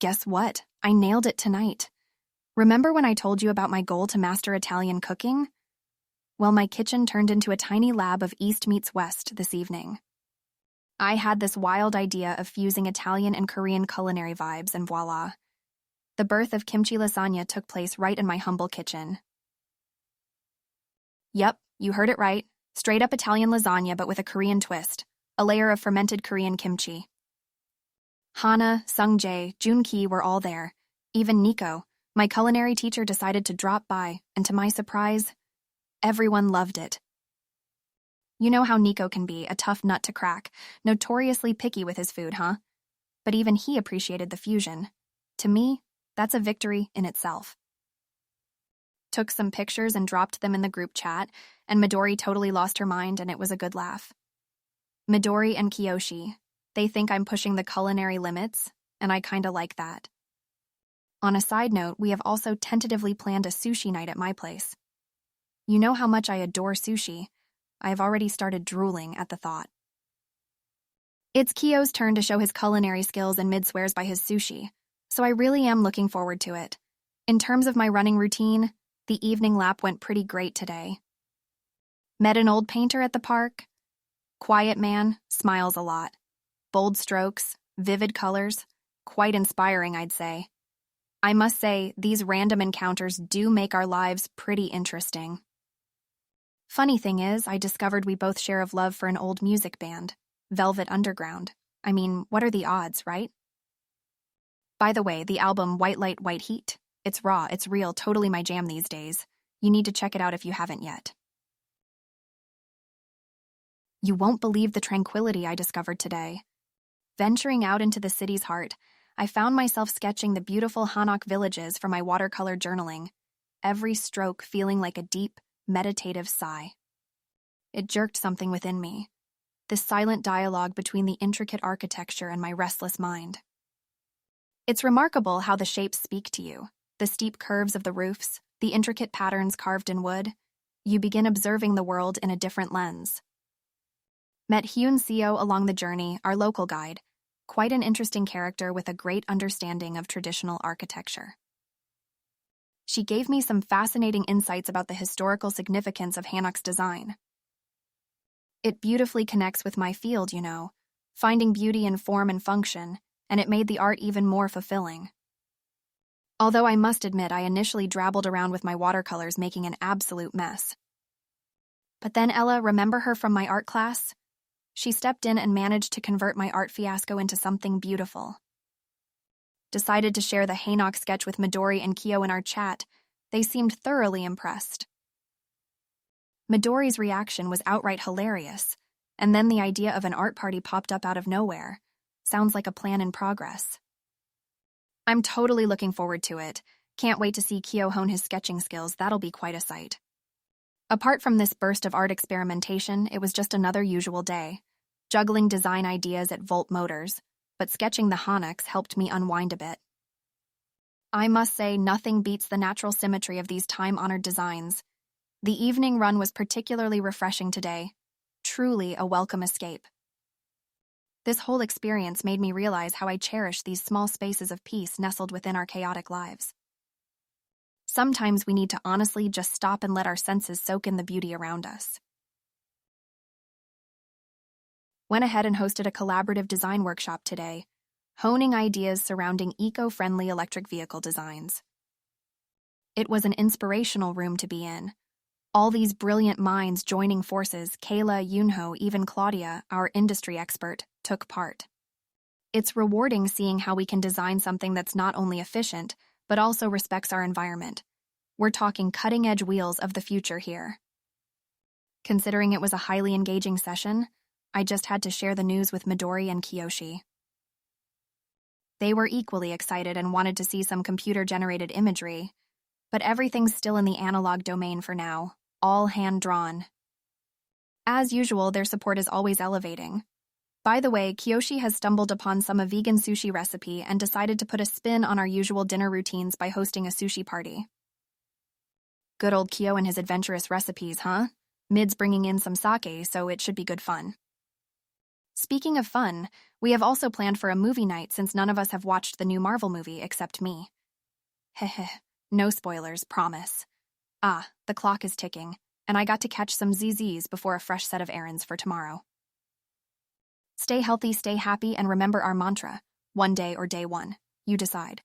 Guess what? I nailed it tonight. Remember when I told you about my goal to master Italian cooking? Well, my kitchen turned into a tiny lab of East meets West this evening. I had this wild idea of fusing Italian and Korean culinary vibes, and voila. The birth of kimchi lasagna took place right in my humble kitchen. Yep, you heard it right. Straight up Italian lasagna, but with a Korean twist. A layer of fermented Korean kimchi. Hana, Sungjae, Junki were all there. Even Nico, my culinary teacher, decided to drop by, and to my surprise, everyone loved it. You know how Nico can be, a tough nut to crack, notoriously picky with his food, huh? But even he appreciated the fusion. To me, that's a victory in itself. Took some pictures and dropped them in the group chat, and Midori totally lost her mind, and it was a good laugh. Midori and Kiyoshi, they think I'm pushing the culinary limits, and I kinda like that. On a side note, we have also tentatively planned a sushi night at my place. You know how much I adore sushi. I have already started drooling at the thought. It's Kiyo's turn to show his culinary skills, and Mid swears by his sushi, so I really am looking forward to it. In terms of my running routine, the evening lap went pretty great today. Met an old painter at the park. Quiet man, smiles a lot. Bold strokes, vivid colors, quite inspiring, I'd say. I must say, these random encounters do make our lives pretty interesting. Funny thing is, I discovered we both share a love for an old music band, Velvet Underground. I mean, what are the odds, right? By the way, the album White Light, White Heat. It's raw, it's real, totally my jam these days. You need to check it out if you haven't yet. You won't believe the tranquility I discovered today. Venturing out into the city's heart, I found myself sketching the beautiful Hanok villages for my watercolor journaling, every stroke feeling like a deep, meditative sigh. It jerked something within me, this silent dialogue between the intricate architecture and my restless mind. It's remarkable how the shapes speak to you, the steep curves of the roofs, the intricate patterns carved in wood. You begin observing the world in a different lens. Met Hyun Seo along the journey, our local guide, quite an interesting character with a great understanding of traditional architecture. She gave me some fascinating insights about the historical significance of Hanok's design. It beautifully connects with my field, you know, finding beauty in form and function, and it made the art even more fulfilling. Although I must admit I initially drabbled around with my watercolors, making an absolute mess. But then Ella, remember her from my art class? She stepped in and managed to convert my art fiasco into something beautiful. Decided to share the Hanok sketch with Midori and Kiyo in our chat. They seemed thoroughly impressed. Midori's reaction was outright hilarious, and then the idea of an art party popped up out of nowhere. Sounds like a plan in progress. I'm totally looking forward to it. Can't wait to see Kiyo hone his sketching skills. That'll be quite a sight. Apart from this burst of art experimentation, it was just another usual day. Juggling design ideas at Volt Motors, but sketching the Hanoks helped me unwind a bit. I must say, nothing beats the natural symmetry of these time-honored designs. The evening run was particularly refreshing today. Truly a welcome escape. This whole experience made me realize how I cherish these small spaces of peace nestled within our chaotic lives. Sometimes we need to honestly just stop and let our senses soak in the beauty around us. Went ahead and hosted a collaborative design workshop today, honing ideas surrounding eco-friendly electric vehicle designs. It was an inspirational room to be in. All these brilliant minds joining forces, Kayla, Yunho, even Claudia, our industry expert, took part. It's rewarding seeing how we can design something that's not only efficient, but also respects our environment. We're talking cutting-edge wheels of the future here. Considering it was a highly engaging session, I just had to share the news with Midori and Kiyoshi. They were equally excited and wanted to see some computer-generated imagery, but everything's still in the analog domain for now, all hand-drawn. As usual, their support is always elevating. By the way, Kiyoshi has stumbled upon a vegan sushi recipe and decided to put a spin on our usual dinner routines by hosting a sushi party. Good old Kiyo and his adventurous recipes, huh? Mid's bringing in some sake, so it should be good fun. Speaking of fun, We have also planned for a movie night since none of us have watched the new Marvel movie except me. Heh. No spoilers, promise. The clock is ticking, and I got to catch some ZZs before a fresh set of errands for tomorrow. Stay healthy, stay happy, and remember our mantra: one day or day one. You decide.